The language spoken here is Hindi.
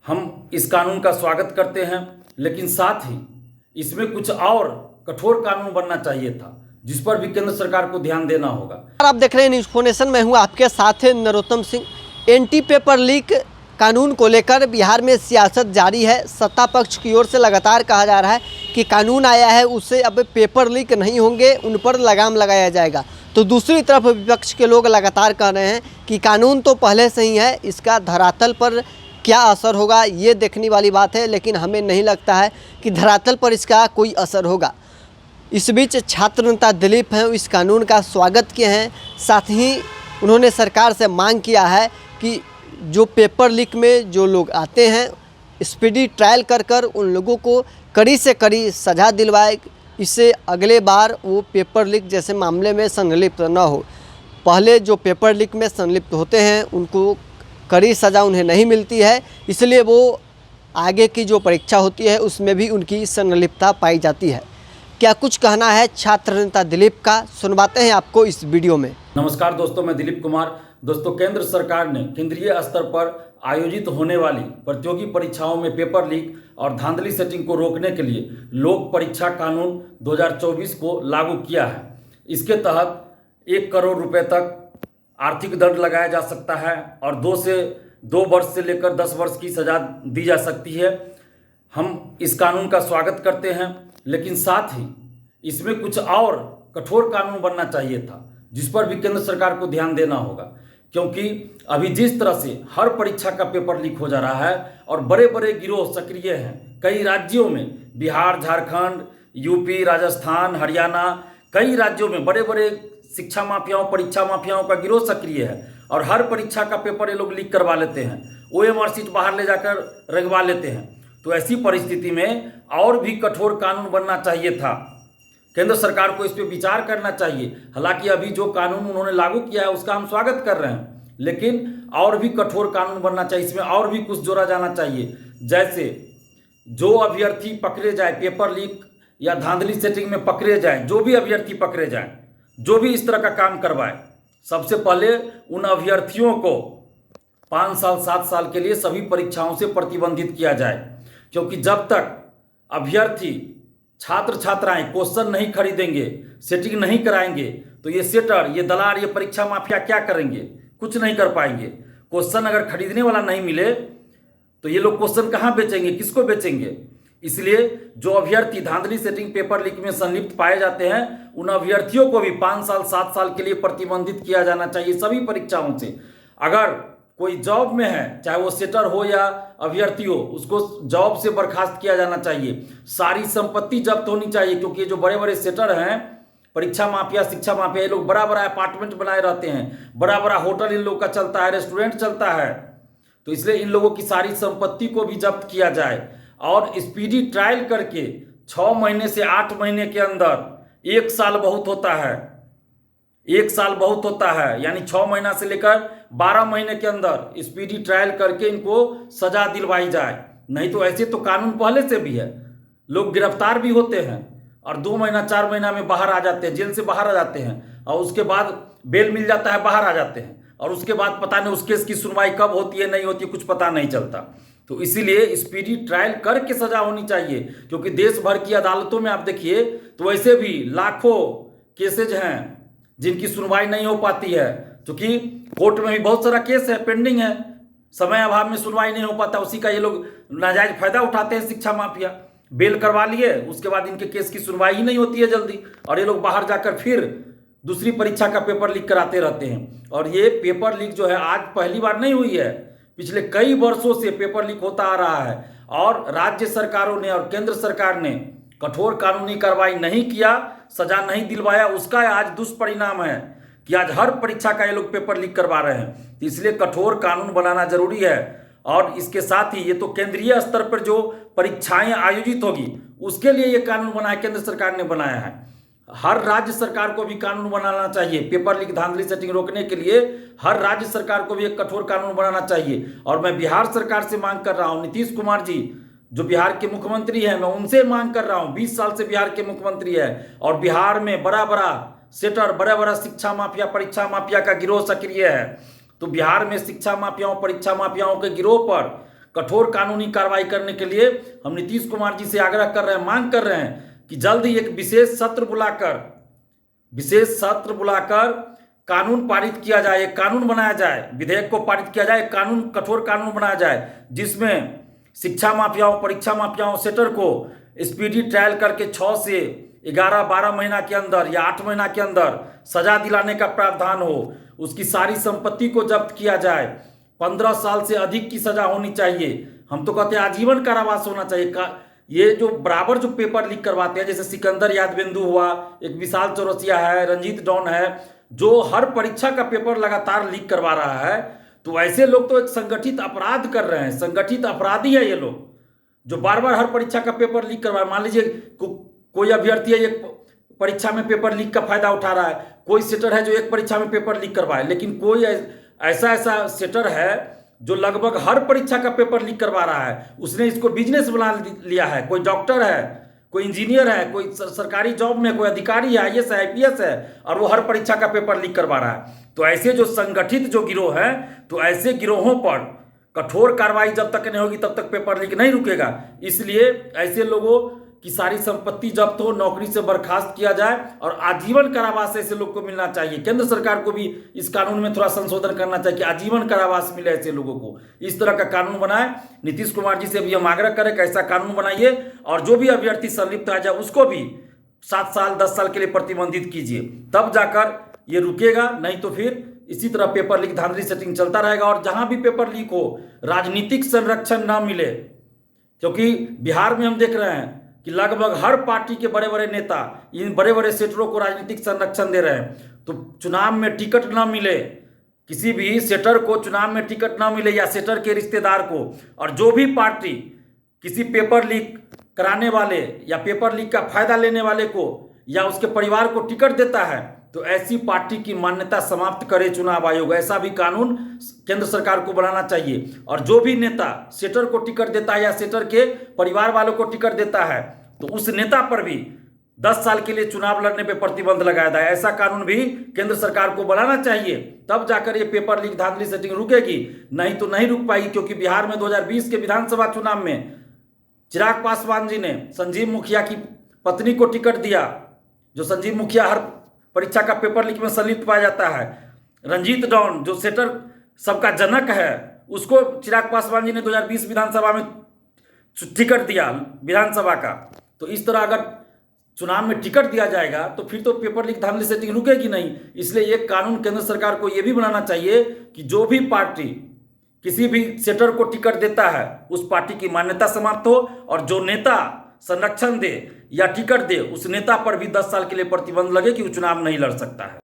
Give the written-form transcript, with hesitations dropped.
हम इस कानून का स्वागत करते हैं, लेकिन साथ ही इसमें कुछ और कठोर कानून बनना चाहिए था, जिस पर भी केंद्र सरकार को ध्यान देना होगा। आप देख रहे हैं न्यूज़ फोनेशन, मैं हूं आपके साथ है Narottam Singh. Anti paper leak कानून को लेकर बिहार में सियासत जारी है। सत्ता पक्ष की ओर से लगातार कहा जा रहा है कि कानून आया है, उससे अब पेपर लीक नहीं होंगे, उन पर लगाम लगाया जाएगा। तो दूसरी तरफ विपक्ष के लोग लगातार कह रहे हैं कि कानून तो पहले से ही है, इसका धरातल पर क्या असर होगा ये देखने वाली बात है, लेकिन हमें नहीं लगता है कि धरातल पर इसका कोई असर होगा। इस बीच छात्र नेता दिलीप हैं, इस कानून का स्वागत किए हैं। साथ ही उन्होंने सरकार से मांग किया है कि जो पेपर लीक में जो लोग आते हैं, स्पीडी ट्रायल कर कर उन लोगों को कड़ी से कड़ी सज़ा दिलवाए, इससे अगले बार वो पेपर लीक जैसे मामले में संलिप्त न हो। पहले जो पेपर लीक में संलिप्त होते हैं उनको कड़ी सज़ा उन्हें नहीं मिलती है, इसलिए वो आगे की जो परीक्षा होती है उसमें भी उनकी संलिप्तता पाई जाती है। क्या कुछ कहना है छात्र नेता दिलीप का, सुनवाते हैं आपको इस वीडियो में। नमस्कार दोस्तों, मैं दिलीप कुमार। दोस्तों, केंद्र सरकार ने केंद्रीय स्तर पर आयोजित होने वाली प्रतियोगी परीक्षाओं में पेपर लीक और धांधली सेटिंग को रोकने के लिए लोक परीक्षा कानून 2024 को लागू किया है। इसके तहत 1 करोड़ रुपए तक आर्थिक दंड लगाया जा सकता है और 2 वर्ष से लेकर 10 वर्ष की सजा दी जा सकती है। हम इस कानून का स्वागत करते हैं, लेकिन साथ ही इसमें कुछ और कठोर कानून बनना चाहिए था, जिस पर भी केंद्र सरकार को ध्यान देना होगा। क्योंकि अभी जिस तरह से हर परीक्षा का पेपर लीक हो जा रहा है और बड़े बड़े गिरोह सक्रिय हैं कई राज्यों में, बिहार, झारखंड, यूपी, राजस्थान, हरियाणा, कई राज्यों में बड़े बड़े शिक्षा माफियाओं, परीक्षा माफियाओं का गिरोह सक्रिय है और हर परीक्षा का पेपर ये लोग लीक करवा लेते हैं, OMR शीट बाहर ले जाकर रंगवा लेते हैं। तो ऐसी परिस्थिति में और भी कठोर कानून बनना चाहिए था। केंद्र सरकार को इस पर विचार करना चाहिए। हालांकि अभी जो कानून उन्होंने लागू किया है उसका हम स्वागत कर रहे हैं, लेकिन और भी कठोर कानून बनना चाहिए, इसमें और भी कुछ जोड़ा जाना चाहिए। जैसे जो अभ्यर्थी पकड़े जाए पेपर लीक या धांधली सेटिंग में पकड़े जाए, जो भी अभ्यर्थी पकड़े जाए, जो भी इस तरह का काम करवाए, सबसे पहले उन अभ्यर्थियों को 5 साल 7 साल के लिए सभी परीक्षाओं से प्रतिबंधित किया जाए। क्योंकि जब तक अभ्यर्थी छात्र छात्राएं क्वेश्चन नहीं खरीदेंगे, सेटिंग नहीं कराएंगे, तो ये सेटर, ये दलाल, ये परीक्षा माफिया क्या करेंगे? कुछ नहीं कर पाएंगे। क्वेश्चन अगर खरीदने वाला नहीं मिले तो ये लोग क्वेश्चन कहाँ बेचेंगे, किसको बेचेंगे? इसलिए जो अभ्यर्थी धांधली सेटिंग पेपर लीक में संलिप्त पाए जाते हैं, उन अभ्यर्थियों को भी 5 साल 7 साल के लिए प्रतिबंधित किया जाना चाहिए सभी परीक्षाओं से। अगर कोई जॉब में है, चाहे वो सेटर हो या अभ्यर्थी हो, उसको जॉब से बर्खास्त किया जाना चाहिए। सारी संपत्ति जब्त होनी चाहिए, क्योंकि ये जो बड़े बड़े सेटर हैं, परीक्षा माफिया, शिक्षा माफिया, ये लोग बड़ा बड़ा अपार्टमेंट बनाए रहते हैं, बड़ा बड़ा होटल इन लोग का चलता है, रेस्टोरेंट चलता है। तो इसलिए इन लोगों की सारी संपत्ति को भी जब्त किया जाए और स्पीडी ट्रायल करके 6 महीने से 8 महीने के अंदर 1 साल बहुत होता है, 1 साल बहुत होता है, यानी 6 महीना से लेकर 12 महीने के अंदर स्पीडी ट्रायल करके इनको सजा दिलवाई जाए। नहीं तो ऐसे तो कानून पहले से भी है, लोग गिरफ्तार भी होते हैं और 2 महीना 4 महीना में बाहर आ जाते हैं, जेल से बाहर आ जाते हैं और उसके बाद बेल मिल जाता है, बाहर आ जाते हैं और उसके बाद पता नहीं उस केस की सुनवाई कब होती है, नहीं होती, कुछ पता नहीं चलता। तो इसीलिए स्पीडी ट्रायल करके सजा होनी चाहिए। क्योंकि देश भर की अदालतों में आप देखिए तो वैसे भी लाखों केसेज हैं जिनकी सुनवाई नहीं हो पाती है, क्योंकि कोर्ट में भी बहुत सारा केस है, पेंडिंग है, समय अभाव में सुनवाई नहीं हो पाता। उसी का ये लोग नाजायज फायदा उठाते हैं शिक्षा माफिया। बेल करवा लिए, उसके बाद इनके केस की सुनवाई ही नहीं होती है जल्दी और ये लोग बाहर जाकर फिर दूसरी परीक्षा का पेपर लीक कराते रहते हैं। और ये पेपर लीक जो है आज पहली बार नहीं हुई है, पिछले कई वर्षों से पेपर लीक होता आ रहा है और राज्य सरकारों ने और केंद्र सरकार ने कठोर कानूनी कार्रवाई नहीं किया, सजा नहीं दिलवाया। उसका आज दुष्परिणाम है कि आज हर परीक्षा का ये लोग पेपर लीक करवा रहे हैं। तो इसलिए कठोर कानून बनाना जरूरी है। और इसके साथ ही ये तो केंद्रीय स्तर पर जो परीक्षाएं आयोजित होगी उसके लिए ये कानून बनाया, केंद्र सरकार ने बनाया है। हर राज्य सरकार को भी कानून बनाना चाहिए पेपर लीक, धांधली सेटिंग रोकने के लिए। हर राज्य सरकार को भी एक कठोर कानून बनाना चाहिए। और मैं बिहार सरकार से मांग कर रहा हूँ, नीतीश कुमार जी जो बिहार के मुख्यमंत्री हैं, मैं उनसे मांग कर रहा हूँ, 20 साल से बिहार के मुख्यमंत्री है और बिहार में बड़ा बड़ा सेटर, बड़ा बड़ा शिक्षा माफिया, परीक्षा माफिया का गिरोह सक्रिय है। तो बिहार में शिक्षा माफियाओं, परीक्षा माफियाओं के गिरोह पर कठोर कानूनी कार्रवाई करने के लिए हम नीतीश कुमार जी से आग्रह कर रहे हैं, मांग कर रहे हैं कि जल्द ही एक विशेष सत्र बुलाकर कानून पारित किया जाए, एक कानून बनाया जाए, विधेयक को पारित किया जाए, कानून, कठोर कानून बनाया जाए जिसमें शिक्षा माफियाओं, परीक्षा माफियाओं, सेटर को स्पीडी ट्रायल करके 6 से 11-12 महीना के अंदर या 8 महीना के अंदर सजा दिलाने का प्रावधान हो, उसकी सारी संपत्ति को जब्त किया जाए, 15 साल से अधिक की सजा होनी चाहिए। हम तो कहते हैं आजीवन कारावास होना चाहिए। ये जो बराबर जो पेपर लीक करवाते हैं, जैसे सिकंदर यादविंदु हुआ, एक विशाल चौरसिया है, रंजीत डॉन है, जो हर परीक्षा का पेपर लगातार लीक करवा रहा है, तो ऐसे लोग तो एक संगठित अपराध कर रहे हैं, संगठित अपराधी है ये लोग, जो बार बार हर परीक्षा का पेपर लीक करवा। मान लीजिए कोई अभ्यर्थी है, एक परीक्षा में पेपर लीक का फायदा उठा रहा है, कोई सेटर है जो एक परीक्षा में पेपर लीक करवाए, लेकिन कोई ऐसा सेटर है जो लगभग हर परीक्षा का पेपर लीक करवा रहा है, उसने इसको बिजनेस बना लिया है। कोई डॉक्टर है, कोई इंजीनियर है, कोई सरकारी जॉब में कोई अधिकारी है, IAS है, IPS है, और वो हर परीक्षा का पेपर लीक करवा रहा है। तो ऐसे जो संगठित जो गिरोह है, तो ऐसे गिरोहों पर कठोर कार्रवाई जब तक नहीं होगी तब तक पेपर लीक नहीं रुकेगा। इसलिए ऐसे लोगों की सारी संपत्ति जब्त हो, नौकरी से बर्खास्त किया जाए और आजीवन कारावास ऐसे लोग को मिलना चाहिए। केंद्र सरकार को भी इस कानून में थोड़ा संशोधन करना चाहिए कि आजीवन कारावास मिले ऐसे लोगों को। इस तरह का कानून बनाए। नीतीश कुमार जी से भी हम आग्रह करें कि ऐसा कानून बनाइए और जो भी अभ्यर्थी संलिप्त आ जाए उसको भी 7 साल 10 साल के लिए प्रतिबंधित कीजिए, तब जाकर ये रुकेगा। नहीं तो फिर इसी तरह पेपर लीक, धांधली सेटिंग चलता रहेगा। और जहां भी पेपर लीक हो, राजनीतिक संरक्षण ना मिले, क्योंकि बिहार में हम देख रहे हैं कि लगभग हर पार्टी के बड़े बड़े नेता इन बड़े बड़े सेटरों को राजनीतिक संरक्षण दे रहे हैं। तो चुनाव में टिकट ना मिले, किसी भी सेटर को चुनाव में टिकट ना मिले या सेटर के रिश्तेदार को, और जो भी पार्टी किसी पेपर लीक कराने वाले या पेपर लीक का फायदा लेने वाले को या उसके परिवार को टिकट देता है, तो ऐसी पार्टी की मान्यता समाप्त करे चुनाव आयोग। ऐसा भी कानून केंद्र सरकार को बनाना चाहिए। और जो भी नेता सेटर को टिकट देता है या सेटर के परिवार वालों को टिकट देता है, तो उस नेता पर भी 10 साल के लिए चुनाव लड़ने पर प्रतिबंध लगाया जाए। ऐसा कानून भी केंद्र सरकार को बनाना चाहिए, तब जाकर ये पेपर लीक, धांधली सेटिंग रुकेगी। नहीं तो नहीं रुक पाएगी, क्योंकि बिहार में 2020 के विधानसभा चुनाव में चिराग पासवान जी ने संजीव मुखिया की पत्नी को टिकट दिया, जो संजीव मुखिया हर परीक्षा का पेपर लीक में संलिप्त पाया जाता है। रंजीत डॉन, जो सेटर सबका जनक है, उसको चिराग पासवान जी ने 2020 विधानसभा में टिकट दिया विधानसभा का। तो इस तरह अगर चुनाव में टिकट दिया जाएगा तो फिर तो पेपर लीक, धांधली सेटिंग रुकेगी नहीं। इसलिए एक कानून केंद्र सरकार को यह भी बनाना चाहिए कि जो भी पार्टी किसी भी सेटर को टिकट देता है, उस पार्टी की मान्यता समाप्त हो, और जो नेता संरक्षण दे या टिकट दे, उस नेता पर भी 10 साल के लिए प्रतिबंध लगे कि वो चुनाव नहीं लड़ सकता है।